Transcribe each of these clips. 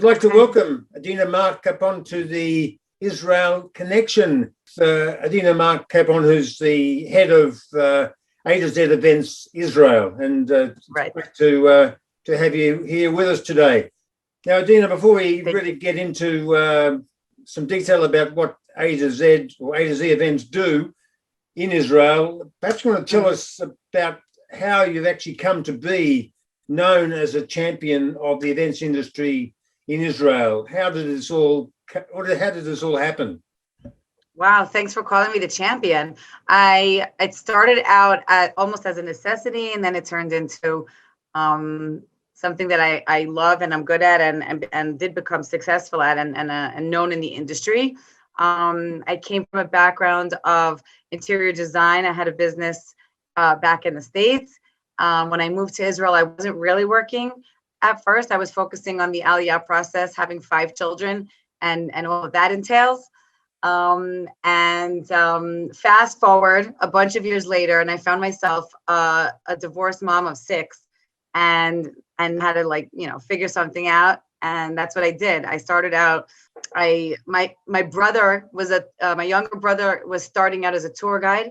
like to welcome Adena Kapon to the Israel Connection. Adena Kapon, who's the head of AtoZ Events Israel, and right. It's great to have you here with us today. Now, Adena, before we really get into some detail about what AtoZ or AtoZ Events do in Israel, perhaps you want to tell us about how you've actually come to be known as a champion of the events industry in Israel. How did this all happen? Wow, thanks for calling me the champion. It started out almost as a necessity, and then it turned into something that I love and I'm good at, and did become successful at, and known in the industry. I came from a background of interior design. I had a business back in the States. When I moved to Israel, I wasn't really working. At first, I was focusing on the Aliyah process, having 5 children, and all of that entails. Fast forward a bunch of years later, and I found myself a divorced mom of 6, and had to figure something out. And that's what I did. I started out. My brother was my younger brother was starting out as a tour guide.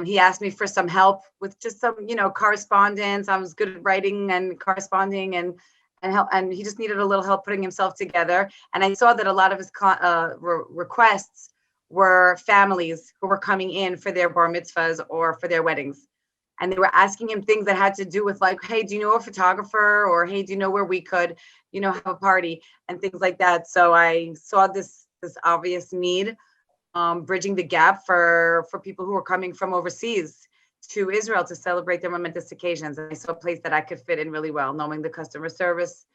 He asked me for some help with just some, correspondence. I was good at writing and corresponding, and help, and he just needed a little help putting himself together. And I saw that a lot of his requests were families who were coming in for their bar mitzvahs or for their weddings. And they were asking him things that had to do with hey, do you know a photographer? Or, hey, do you know where we could, have a party, and things like that. So I saw this obvious need, bridging the gap for people who were coming from overseas to Israel to celebrate their momentous occasions. And I saw a place that I could fit in really well, knowing the customer service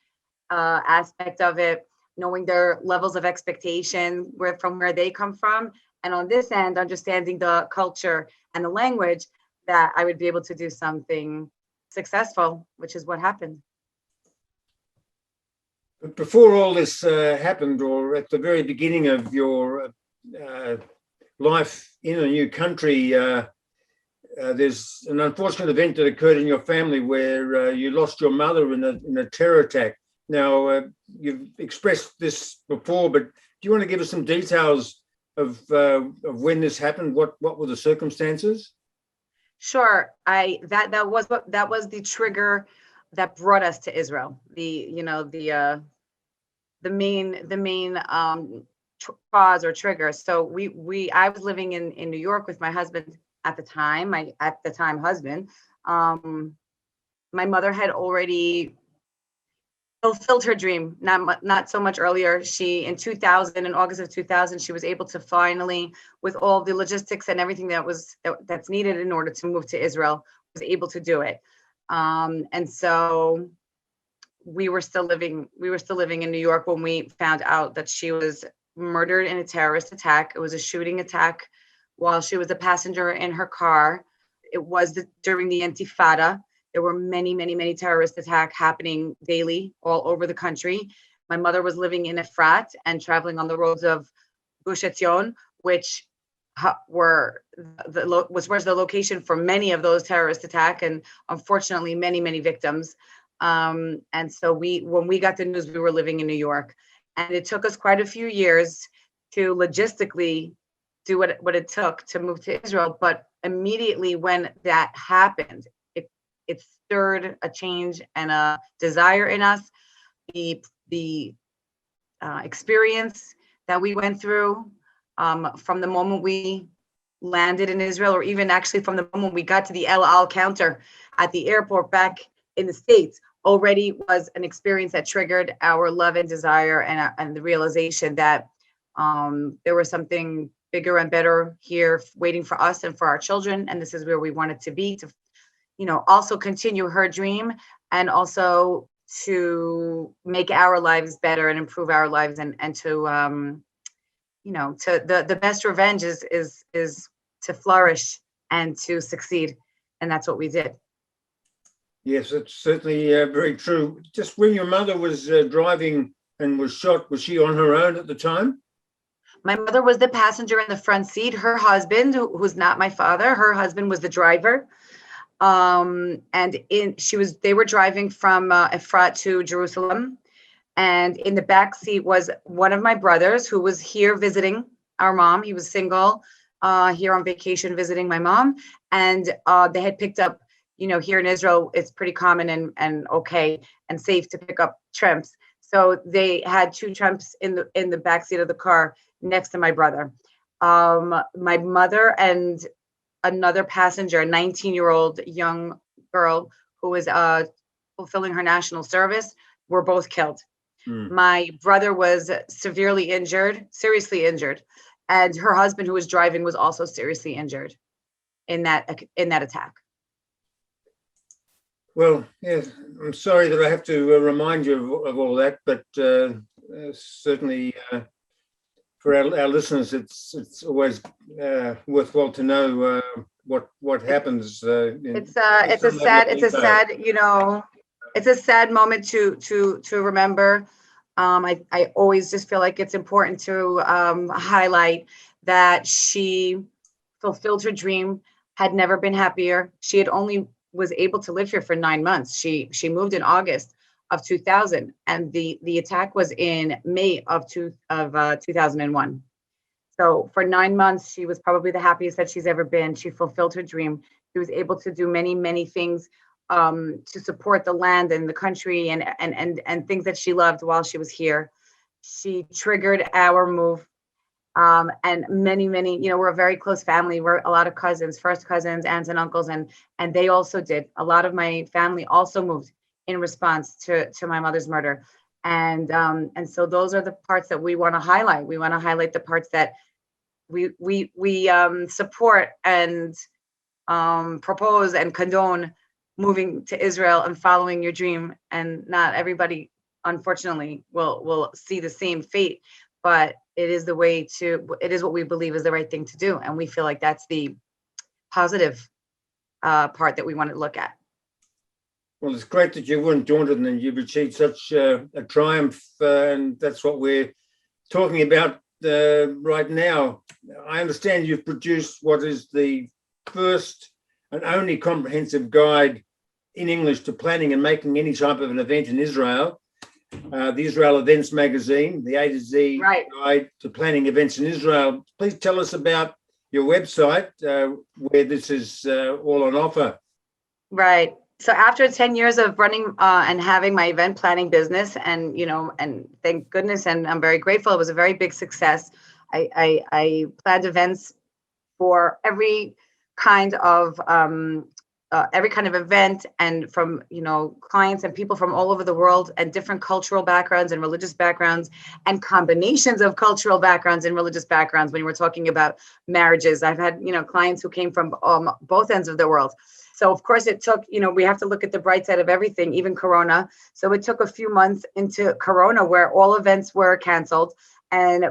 aspect of it, knowing their levels of expectation from where they come from. And on this end, understanding the culture and the language, that I would be able to do something successful, which is what happened. But before all this happened, or at the very beginning of your life in a new country, there's an unfortunate event that occurred in your family where you lost your mother in a terror attack. Now, you've expressed this before, but do you want to give us some details of when this happened? What were the circumstances? Sure. That was the trigger that brought us to Israel. The main cause or trigger. So I was living in New York with my husband at the time. Husband. My mother had already fulfilled her dream. Not so much earlier. In August of 2000, she was able to finally, with all the logistics and everything that's needed in order to move to Israel, was able to do it. And so we were still living in New York when we found out that she was murdered in a terrorist attack. It was a shooting attack while she was a passenger in her car. It was during the Intifada. There were many, many, many terrorist attacks happening daily all over the country. My mother was living in Efrat and traveling on the roads of Gush Etzion, which was the location for many of those terrorist attacks, and unfortunately, many, many victims. And so when we got the news, we were living in New York, and it took us quite a few years to logistically do what it took to move to Israel. But immediately when that happened, it stirred a change and a desire in us. The experience that we went through from the moment we landed in Israel, or even actually from the moment we got to the El Al counter at the airport back in the States, already was an experience that triggered our love and desire, and the realization that there was something bigger and better here waiting for us and for our children. And this is where we wanted to be, to also continue her dream, and also to make our lives better and improve our lives, and to the best revenge is to flourish and to succeed. And that's what we did. Yes, it's certainly very true. Just when your mother was driving and was shot, was she on her own at the time? My mother was the passenger in the front seat. Her husband, who's not my father, her husband was the driver. They were driving from Efrat to Jerusalem. And in the back seat was one of my brothers who was here visiting our mom. He was single, here on vacation visiting my mom. And they had picked up, here in Israel, it's pretty common and okay and safe to pick up tramps. So they had 2 tramps in the back seat of the car next to my brother. My mother and another passenger, a 19-year-old young girl who was fulfilling her national service, were both killed. My brother was seriously injured, and her husband, who was driving, was also seriously injured in that attack. Well, yeah, I'm sorry that I have to remind you of all that, but certainly for our listeners, it's always worthwhile to know what happens. It's a sad moment to remember. I always just feel like it's important to highlight that she fulfilled her dream, had never been happier. She had only was able to live here for 9 months. She moved in August of 2000, and the attack was in May of 2001. So for 9 months, she was probably the happiest that she's ever been. She fulfilled her dream. She was able to do many, many things to support the land and the country and things that she loved while she was here. She triggered our move. And many, we're a very close family. We're a lot of cousins, first cousins, aunts and uncles, and they also did. A lot of my family also moved in response to my mother's murder. And so those are the parts that we want to highlight. We want to highlight the parts that we support and propose and condone moving to Israel and following your dream. And not everybody, unfortunately, will see the same fate, but it is what we believe is the right thing to do. And we feel like that's the positive part that we want to look at. Well, it's great that you weren't daunted and you've achieved such a triumph, and that's what we're talking about right now. I understand you've produced what is the first and only comprehensive guide in English to planning and making any type of an event in Israel. The Israel Events magazine, the AtoZ Guide to Planning Events in Israel. Please tell us about your website where this is all on offer. Right. So after 10 years of running and having my event planning business, and thank goodness, and I'm very grateful, it was a very big success. I planned events for every kind of event, and from clients and people from all over the world, and different cultural backgrounds and religious backgrounds, and combinations of cultural backgrounds and religious backgrounds. When we're talking about marriages, I've had clients who came from both ends of the world. So of course it took, we have to look at the bright side of everything, even Corona. So it took a few months into Corona where all events were canceled and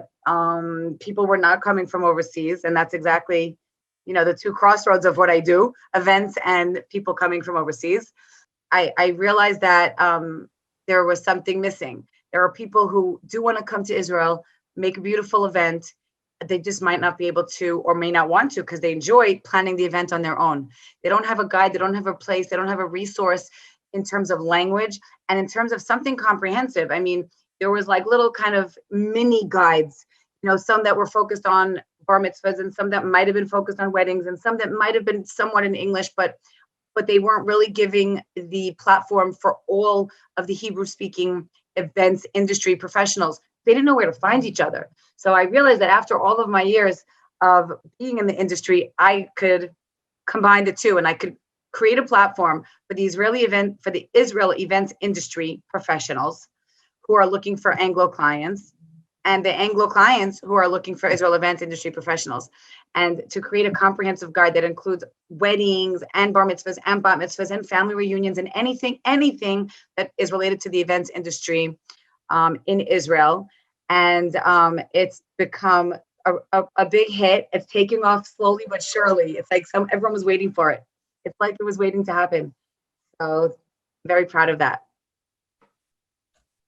people were not coming from overseas. And that's exactly, the two crossroads of what I do, events and people coming from overseas. I realized that there was something missing. There are people who do want to come to Israel, make a beautiful event. They just might not be able to, or may not want to, because they enjoy planning the event on their own. They don't have a guide, they don't have a place, they don't have a resource in terms of language and in terms of something comprehensive. I mean, there was like little kind of mini guides, some that were focused on bar mitzvahs and some that might have been focused on weddings and some that might have been somewhat in English, but they weren't really giving the platform for all of the Hebrew-speaking events industry professionals. They didn't know where to find each other. So I realized that after all of my years of being in the industry, I could combine the two and I could create a platform for the Israel events industry professionals who are looking for Anglo clients and the Anglo clients who are looking for Israel event industry professionals, and to create a comprehensive guide that includes weddings and bar mitzvahs and bat mitzvahs and family reunions and anything that is related to the events industry in Israel. And it's become a big hit. It's taking off slowly but surely. It's like everyone was waiting for it. It's like it was waiting to happen. So very proud of that.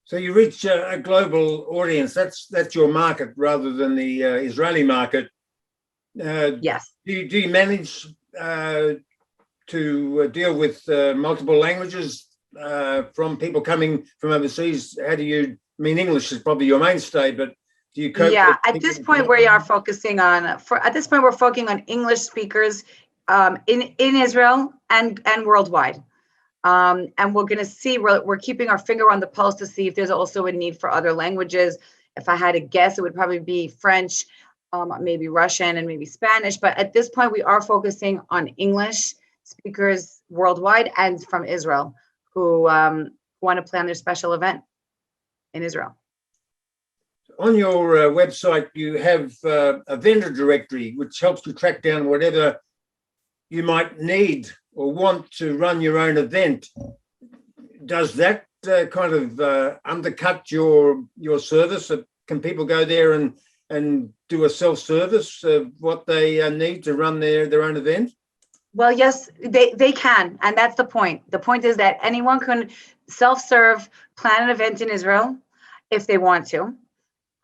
So you reach a global audience. That's your market rather than the Israeli market. Yes. Do you manage to deal with multiple languages from people coming from overseas? How do you I mean, English is probably your mainstay, but do you cope? Yeah, at this point, we are focusing on, at this point, we're focusing on English speakers in Israel and worldwide. And we're going to see, we're keeping our finger on the pulse to see if there's also a need for other languages. If I had to guess, it would probably be French, maybe Russian, and maybe Spanish. But at this point, we are focusing on English speakers worldwide and from Israel who want to plan their special event in Israel. On your website, you have a vendor directory, which helps you track down whatever you might need or want to run your own event. Does that kind of undercut your service? Can people go there and do a self-service of what they need to run their own event? Well, yes, they can. And that's the point. The point is that anyone can self-serve, plan an event in Israel if they want to.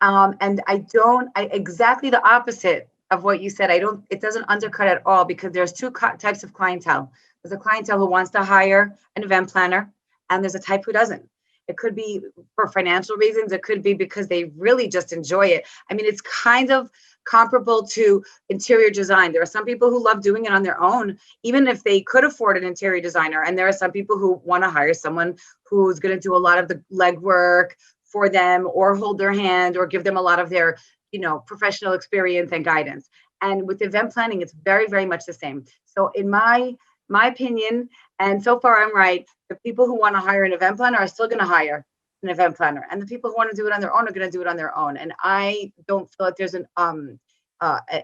And exactly the opposite of what you said. It doesn't undercut at all, because there's two types of clientele. There's a clientele who wants to hire an event planner, and there's a type who doesn't. It could be for financial reasons. It could be because they really just enjoy it. I mean, it's kind of comparable to interior design. There are some people who love doing it on their own, even if they could afford an interior designer. And there are some people who want to hire someone who's going to do a lot of the legwork for them, or hold their hand, or give them a lot of their, professional experience and guidance. And with event planning, it's very, very much the same. So in my opinion, and so far I'm right, the people who want to hire an event planner are still going to hire an event planner, and the people who want to do it on their own are going to do it on their own. And I don't feel like there's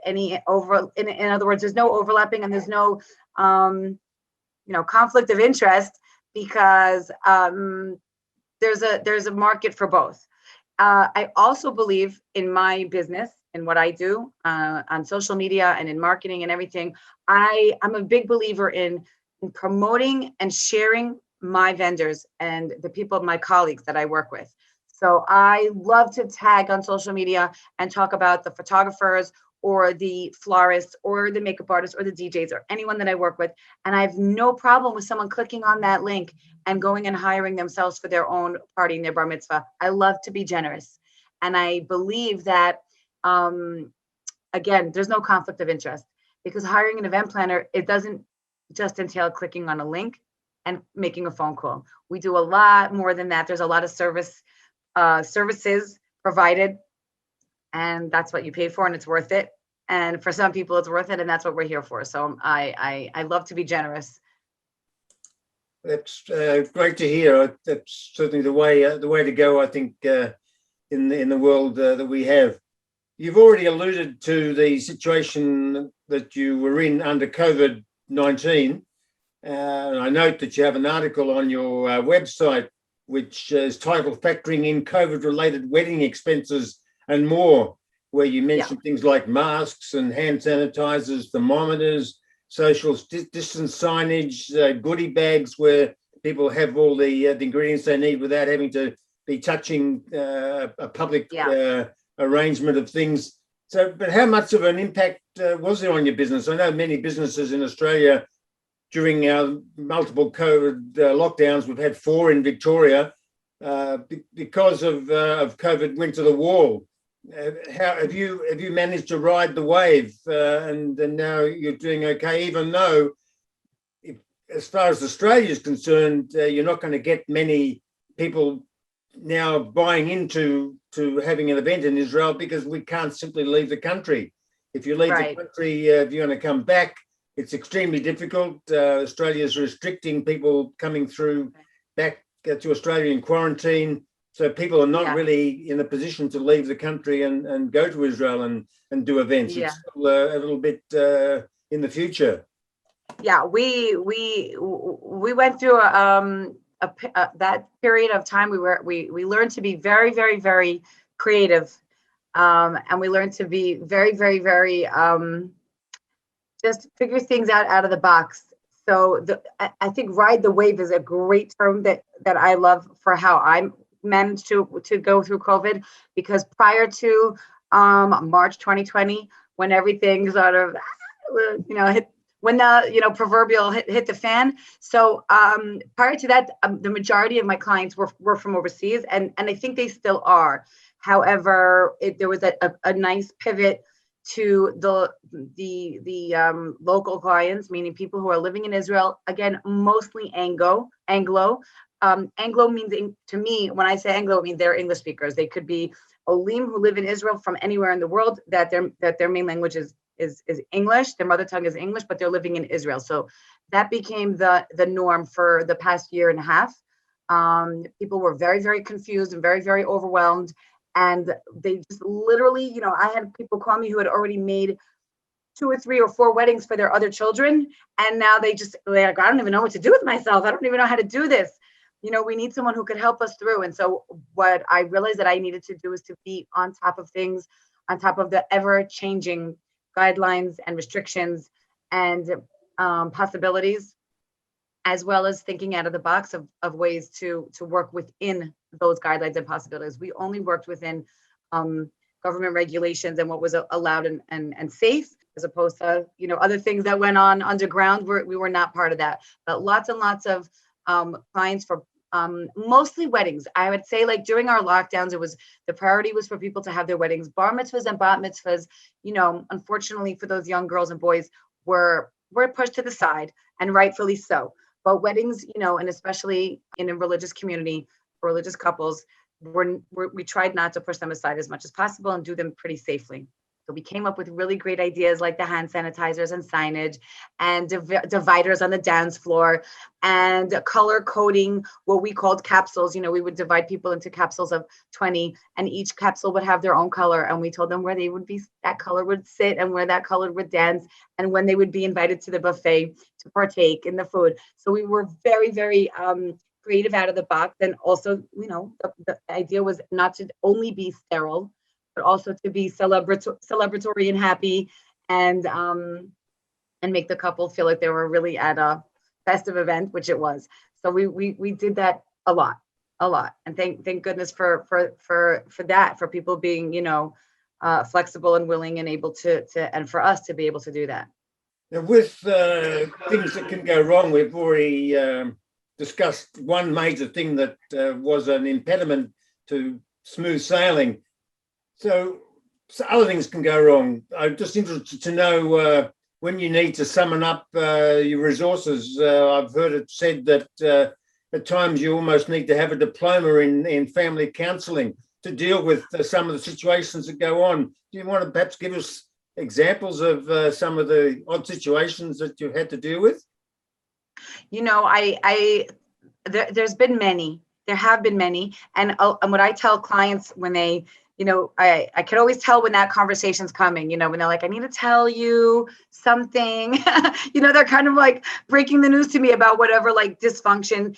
any in other words, there's no overlapping, and there's no conflict of interest, because there's a market for both. I also believe in my business, in what I do on social media and in marketing and everything. I'm a big believer in promoting and sharing my vendors and the people, my colleagues that I work with. So I love to tag on social media and talk about the photographers or the florists or the makeup artists or the DJs or anyone that I work with. And I have no problem with someone clicking on that link and going and hiring themselves for their own party in their bar mitzvah. I love to be generous. And I believe that, again, there's no conflict of interest, because hiring an event planner, it doesn't just entail clicking on a link and making a phone call. We do a lot more than that. There's a lot of services provided, and that's what you pay for, and it's worth it. And for some people, it's worth it, and that's what we're here for. So I love to be generous. That's great to hear. That's certainly the way to go, I think, in the world that we have. You've already alluded to the situation that you were in under COVID-19. I note that you have an article on your website which is titled "Factoring in COVID-related Wedding Expenses and More," where you mention things like masks and hand sanitizers, thermometers, social distance signage, goodie bags where people have all the ingredients they need without having to be touching a public arrangement of things. So, but how much of an impact was there on your business? I know many businesses in Australia during our multiple COVID lockdowns, we've had 4 in Victoria, because of COVID went to the wall. How have you managed to ride the wave, and now you're doing okay, even though, as far as Australia is concerned, you're not going to get many people now buying into having an event in Israel, because we can't simply leave the country. If you leave the country, if you're going to come back, it's extremely difficult. Australia is restricting people coming through back to Australia in quarantine. So people are not really in a position to leave the country and go to Israel and do events. It's still a little bit in the future. Yeah, we went through that period of time. We learned to be very, very, very creative, and we learned to be very, very, very just figure things out of the box. So I think ride the wave is a great term that I love for how I managed to go through COVID, because prior to March 2020, when everything sort of when the proverbial hit the fan. So prior to that, the majority of my clients were from overseas, and I think they still are. However, there was a nice pivot to the local clients, meaning people who are living in Israel. Again, mostly Anglo. Anglo means, to me, when I say Anglo, it means they're English speakers. They could be Olim who live in Israel from anywhere in the world that their main language is English. Their mother tongue is English, but they're living in Israel. So that became the norm for the past year and a half. People were very, very confused and very, very overwhelmed. And they just literally, I had people call me who had already made 2 or 3 or 4 weddings for their other children. And now they're like, I don't even know what to do with myself. I don't even know how to do this. We need someone who could help us through. And so what I realized that I needed to do is to be on top of things, on top of the ever changing guidelines and restrictions and possibilities, as well as thinking out of the box of ways to work within those guidelines and possibilities. We only worked within government regulations and what was allowed and safe, as opposed to other things that went on underground. We were not part of that. But lots and lots of clients for mostly weddings. I would say, like, during our lockdowns, the priority was for people to have their weddings. Bar mitzvahs and bat mitzvahs, unfortunately for those young girls and boys, were pushed to the side, and rightfully so. But weddings, and especially in a religious community, religious couples, we tried not to push them aside as much as possible and do them pretty safely. So we came up with really great ideas like the hand sanitizers and signage and dividers on the dance floor and color coding, what we called capsules. We would divide people into capsules of 20, and each capsule would have their own color. And we told them where that color would sit and where that color would dance, and when they would be invited to the buffet to partake in the food. So we were very, very creative out of the box. And also, the idea was not to only be sterile, but also to be celebratory and happy, and make the couple feel like they were really at a festive event, which it was. So we did that a lot, and thank goodness for that, for people being flexible and willing and able to and for us to be able to do that. Now, with things that can go wrong, we've already discussed one major thing that was an impediment to smooth sailing. So other things can go wrong. I'm just interested to know when you need to summon up your resources. I've heard it said that at times you almost need to have a diploma in family counselling to deal with some of the situations that go on. Do you want to perhaps give us examples of some of the odd situations that you've had to deal with? There's been many. There have been many. And what I tell clients when they, I can always tell when that conversation's coming, when they're like, I need to tell you something, they're kind of like breaking the news to me about whatever like dysfunction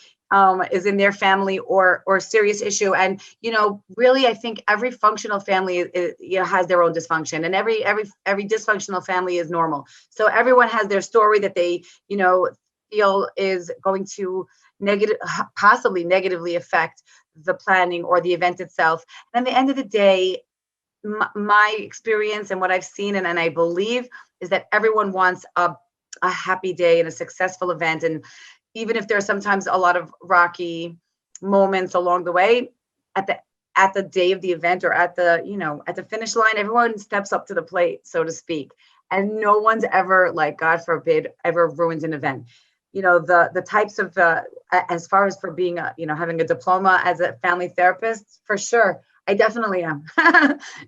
is in their family or serious issue. And, really, I think every functional family has their own dysfunction, and every dysfunctional family is normal. So everyone has their story that they, feel is going to possibly negatively affect the planning or the event itself. And at the end of the day, my experience and what I've seen and I believe is that everyone wants a happy day and a successful event. And even if there's sometimes a lot of rocky moments along the way, at the day of the event or at the finish line, everyone steps up to the plate, so to speak. And no one's ever, like, God forbid, ever ruined an event. The types of, as far as for being, having a diploma as a family therapist, for sure, I definitely am.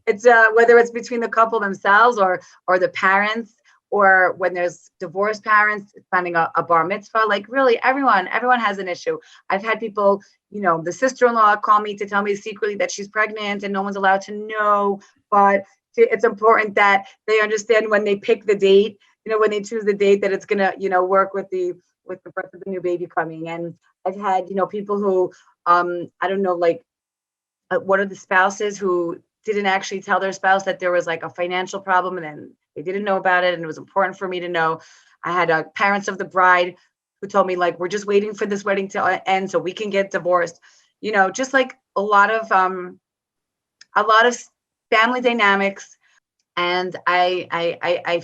It's whether it's between the couple themselves or the parents, or when there's divorced parents planning a bar mitzvah, like really everyone has an issue. I've had people, the sister-in-law call me to tell me secretly that she's pregnant and no one's allowed to know, but it's important that they understand when they pick the date, when they choose the date, that it's gonna, work with the birth of the new baby coming. And I've had, people who, I don't know, like, one of the spouses who didn't actually tell their spouse that there was like a financial problem, and then they didn't know about it, and it was important for me to know. I had parents of the bride who told me, like, we're just waiting for this wedding to end so we can get divorced. Just like a lot of family dynamics. And I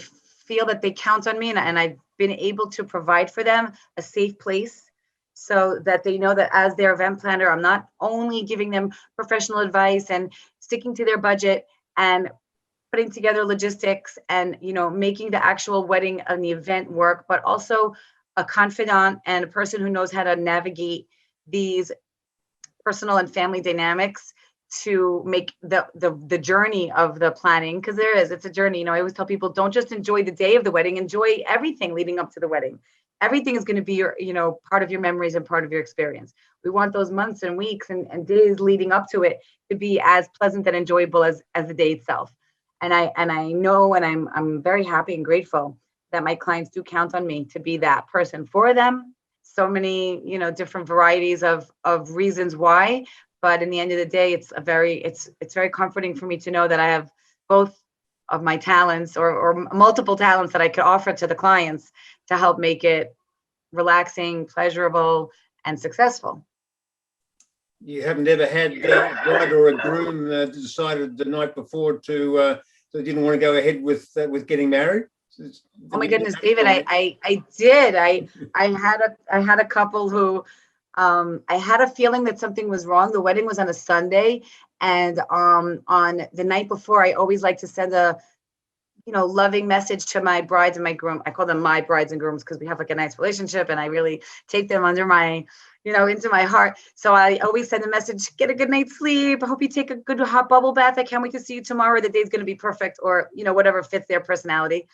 feel that they count on me, and I've been able to provide for them a safe place so that they know that as their event planner, I'm not only giving them professional advice and sticking to their budget and putting together logistics and, making the actual wedding and the event work, but also a confidant and a person who knows how to navigate these personal and family dynamics to make the journey of the planning, because it's a journey. I always tell people, don't just enjoy the day of the wedding, enjoy everything leading up to the wedding. Everything is going to be your, part of your memories and part of your experience. We want those months and weeks and days leading up to it to be as pleasant and enjoyable as the day itself. And I know, and I'm very happy and grateful that my clients do count on me to be that person for them. So many, different varieties of reasons why. But in the end of the day, it's very comforting for me to know that I have both of my talents or multiple talents that I could offer to the clients to help make it relaxing, pleasurable, and successful. You haven't ever had a bride or a groom decided the night before to they didn't want to go ahead with getting married? Oh my goodness, David, I did. I had a couple who I had a feeling that something was wrong. The wedding was on a Sunday, and on the night before, I always like to send a loving message to my brides and my groom. I call them my brides and grooms because we have like a nice relationship, and I really take them under my, into my heart. So I always send a message: get a good night's sleep. I hope you take a good hot bubble bath. I can't wait to see you tomorrow. The day's going to be perfect, or whatever fits their personality.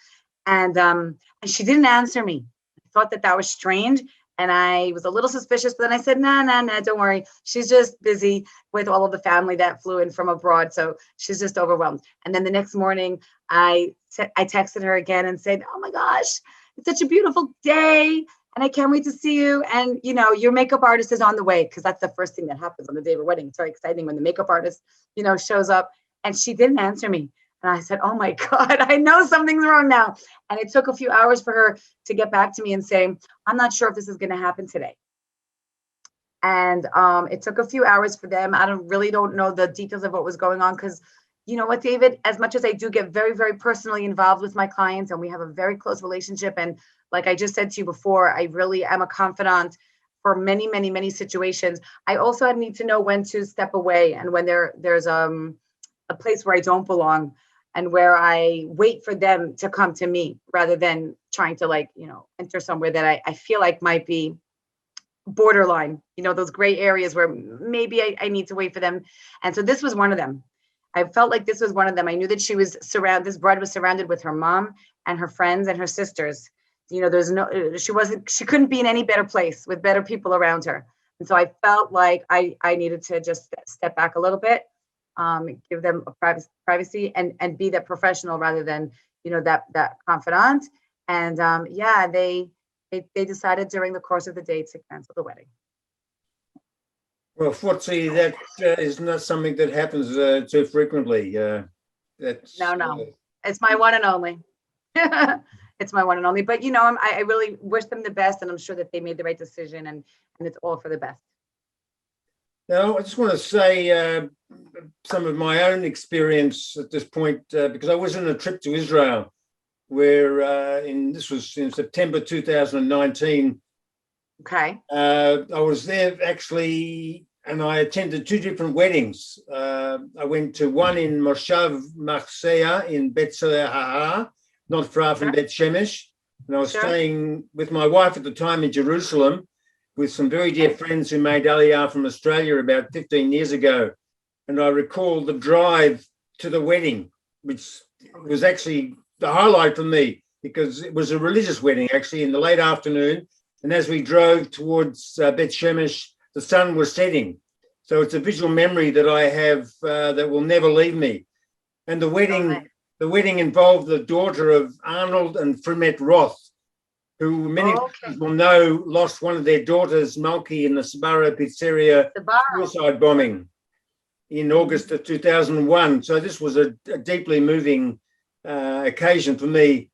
And she didn't answer me. I thought that was strange. And I was a little suspicious, but then I said, nah, don't worry. She's just busy with all of the family that flew in from abroad. So she's just overwhelmed. And then the next morning, I texted her again and said, oh my gosh, it's such a beautiful day. And I can't wait to see you. And, your makeup artist is on the way, because that's the first thing that happens on the day of a wedding. It's very exciting when the makeup artist, shows up. And she didn't answer me. And I said, oh my God, I know something's wrong now. And it took a few hours for her to get back to me and say, I'm not sure if this is going to happen today. And it took a few hours for them. I don't know the details of what was going on, because you know what, David, as much as I do get very, very personally involved with my clients, and we have a very close relationship. And like I just said to you before, I really am a confidant for many, many, many situations. I also need to know when to step away, and when there's a place where I don't belong, and where I wait for them to come to me rather than trying to enter somewhere that I feel like might be borderline, those gray areas where maybe I need to wait for them. And so this was one of them. I felt like this was one of them. I knew that this bride was surrounded with her mom and her friends and her sisters. She couldn't be in any better place with better people around her. And so I felt like I needed to just step back a little bit. Give them a privacy and be that professional rather than, that confidant. And they decided during the course of the day to cancel the wedding. Well, fortunately, that is not something that happens too frequently. No. It's my one and only. It's my one and only. But, I really wish them the best, and I'm sure that they made the right decision, and it's all for the best. Now, I just want to say some of my own experience at this point, because I was on a trip to Israel, where this was in September 2019. Okay. I was there actually, and I attended two different weddings. I went to one in Moshav Marseille in Bet Hahar, not far from Bet Shemesh, and I was staying with my wife at the time in Jerusalem, with some very dear friends who made Aliyah from Australia about 15 years ago. And I recall the drive to the wedding, which was actually the highlight for me, because it was a religious wedding, actually, in the late afternoon. And as we drove towards Bet Shemesh, the sun was setting. So it's a visual memory that I have that will never leave me. And the wedding involved the daughter of Arnold and Frimet Roth, who many people know lost one of their daughters, Malki, in the Sbarro pizzeria suicide bombing in August of 2001. So this was a deeply moving occasion for me.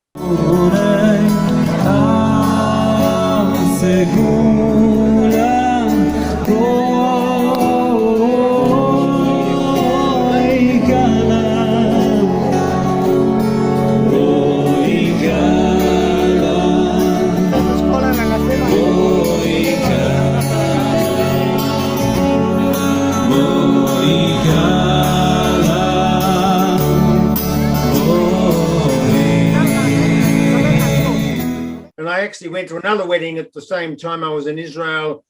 And I actually went to another wedding at the same time I was in Israel,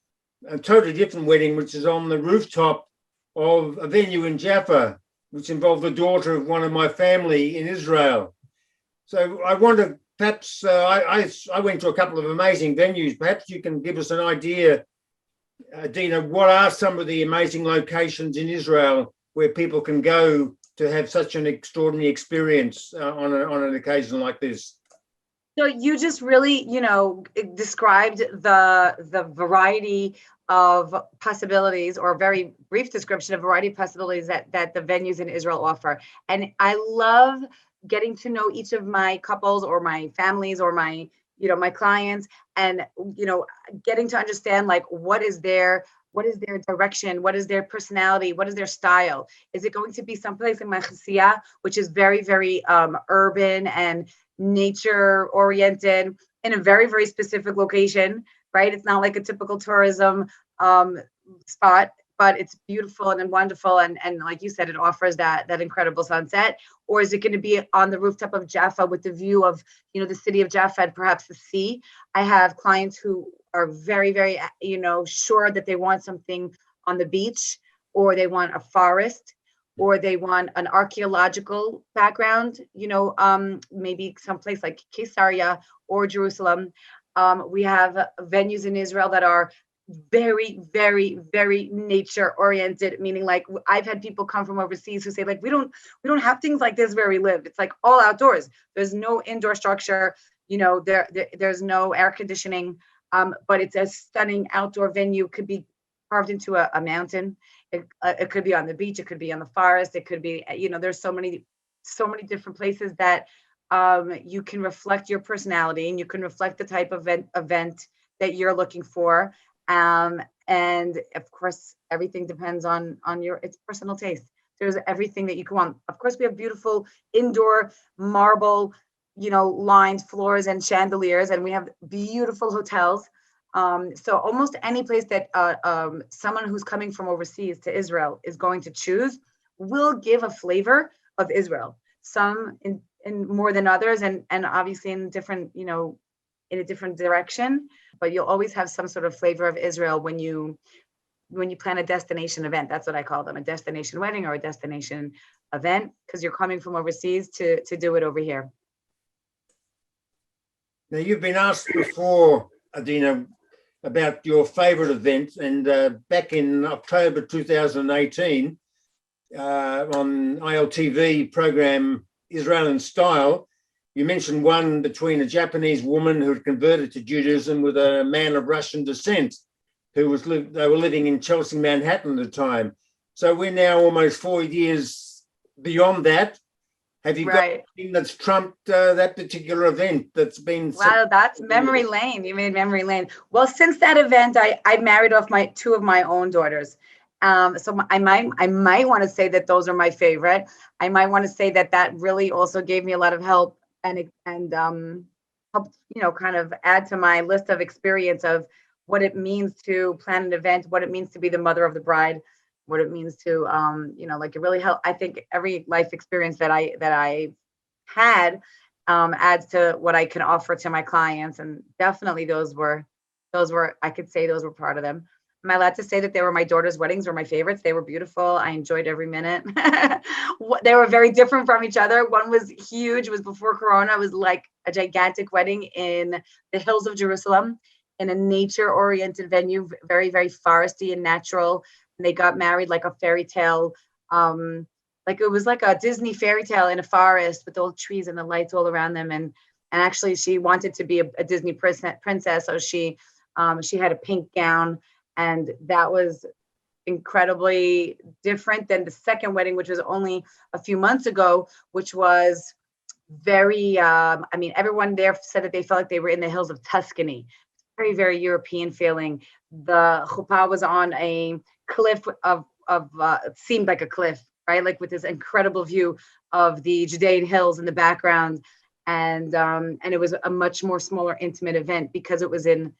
a totally different wedding, which is on the rooftop of a venue in Jaffa, which involved the daughter of one of my family in Israel. So I wonder, perhaps I went to a couple of amazing venues. Perhaps you can give us an idea, Adena, what are some of the amazing locations in Israel where people can go to have such an extraordinary experience on an occasion like this? So you just really, described the variety of possibilities, or a very brief description of variety of possibilities that the venues in Israel offer. And I love getting to know each of my couples or my families or my clients, and getting to understand, like, what is their direction, what is their personality, what is their style. Is it going to be someplace in my chasiya, which is very, very urban and nature oriented, in a very, very specific location, right? It's not like a typical tourism spot, but it's beautiful and wonderful, and like you said, it offers that incredible sunset. Or is it going to be on the rooftop of Jaffa with the view of the city of Jaffa and perhaps the sea? I have clients who are very, very sure that they want something on the beach, or they want a forest, or they want an archaeological background, maybe someplace like Caesarea or Jerusalem. We have venues in Israel that are very, very, very nature oriented, meaning, like, I've had people come from overseas who say, like, we don't have things like this where we live. It's like all outdoors. There's no indoor structure, there's no air conditioning, but it's a stunning outdoor venue. Could be carved into a mountain. It could be on the beach. It could be on the forest. It could be, there's so many different places that you can reflect your personality, and you can reflect the type of event that you're looking for. And of course, everything depends on its personal taste. There's everything that you can want. Of course, we have beautiful indoor marble, lined floors and chandeliers, and we have beautiful hotels. So almost any place that someone who's coming from overseas to Israel is going to choose will give a flavor of Israel. Some in more than others, and obviously in different, in a different direction. But you'll always have some sort of flavor of Israel when you plan a destination event. That's what I call them, a destination wedding or a destination event, because you're coming from overseas to do it over here. Now, you've been asked before, Adena, about your favorite event, and back in October 2018 on ILTV program Israel in Style, you mentioned one between a Japanese woman who had converted to Judaism with a man of Russian descent they were living in Chelsea, Manhattan at the time. So we're now almost 4 years beyond that. Have you got anything that's trumped that particular event that's been... Wow, that's memory lane. You made memory lane. Well, since that event, I married off two of my own daughters. So I might want to say that those are my favorite. I might want to say that really also gave me a lot of help and helped, kind of add to my list of experience of what it means to plan an event, what it means to be the mother of the bride, what it means to, like, it really helped. I think every life experience that I had adds to what I can offer to my clients. And definitely those were, I could say those were part of them. Am I allowed to say that they were my daughter's weddings were my favorites? They were beautiful. I enjoyed every minute. They were very different from each other. One was huge. It was before Corona. It was like a gigantic wedding in the hills of Jerusalem in a nature-oriented venue, very, very foresty and natural. And they got married like a fairy tale. Like it was like a Disney fairy tale in a forest with all trees and the lights all around them. And actually she wanted to be a Disney princess. So she had a pink gown. And that was incredibly different than the second wedding, which was only a few months ago, which was very, everyone there said that they felt like they were in the hills of Tuscany. Very, very European feeling. The chuppah was on a cliff of it seemed like a cliff, right? Like with this incredible view of the Judean hills in the background. And it was a much more smaller, intimate event because it was in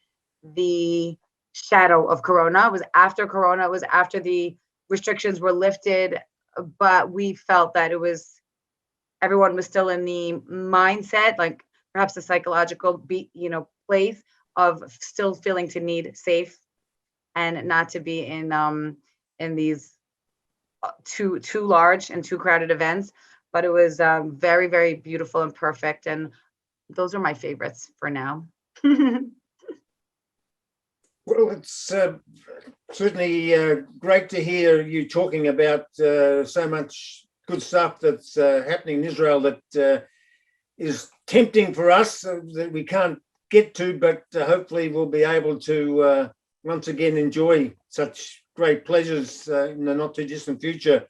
the shadow of Corona. It was after Corona. It was after the restrictions were lifted, but we felt that everyone was still in the mindset, like perhaps a psychological place of still feeling to need safe and not to be in these too large and too crowded events. But it was very, very beautiful and perfect, and those are my favorites for now. Well, it's certainly great to hear you talking about so much good stuff that's happening in Israel that is tempting for us that we can't get to, but hopefully we'll be able to once again enjoy such great pleasures in the not too distant future.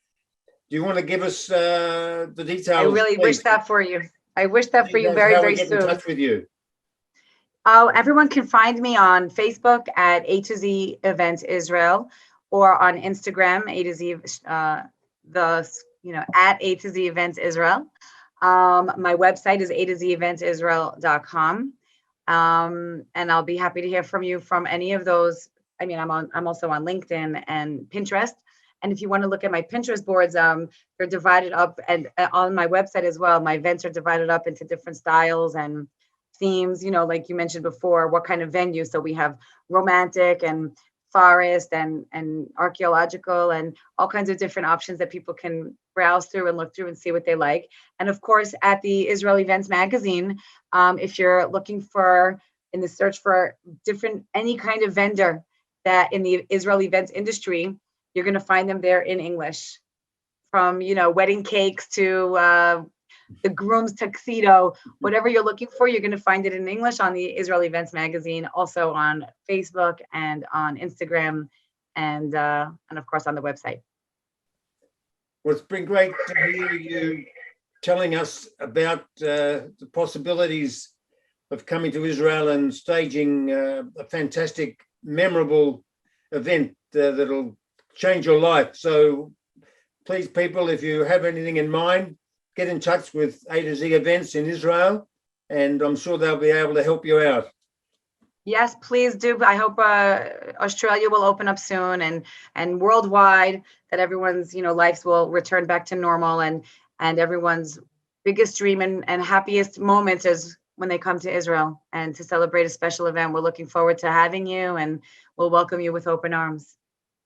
Do you want to give us the details? I really wish that for you. I wish that for you very, very soon. How we get in touch with you. Everyone can find me on Facebook at AtoZ Events Israel, or on Instagram, AtoZ, at AtoZ Events Israel. My website is AtoZEventsIsrael.com. And I'll be happy to hear from you from any of those. I mean, I'm also on LinkedIn and Pinterest. And if you want to look at my Pinterest boards, they're divided up, and on my website as well, my events are divided up into different styles and themes, like you mentioned before, what kind of venue. So we have romantic and forest and archaeological and all kinds of different options that people can browse through and look through and see what they like. And of course, at the Israel Events magazine, if you're looking in the search for any kind of vendor that in the Israel events industry, you're going to find them there in English, from, wedding cakes to the groom's tuxedo, whatever you're looking for, you're going to find it in English on the Israel Events magazine, also on Facebook and on Instagram, and of course on the website. Well, it's been great to hear you telling us about the possibilities of coming to Israel and staging a fantastic, memorable event that'll change your life. So please, people, if you have anything in mind, get in touch with AtoZ Events in Israel, and I'm sure they'll be able to help you out. Yes, please do. I hope Australia will open up soon, and worldwide, that everyone's lives will return back to normal, and everyone's biggest dream and happiest moments is when they come to Israel and to celebrate a special event. We're looking forward to having you, and we'll welcome you with open arms.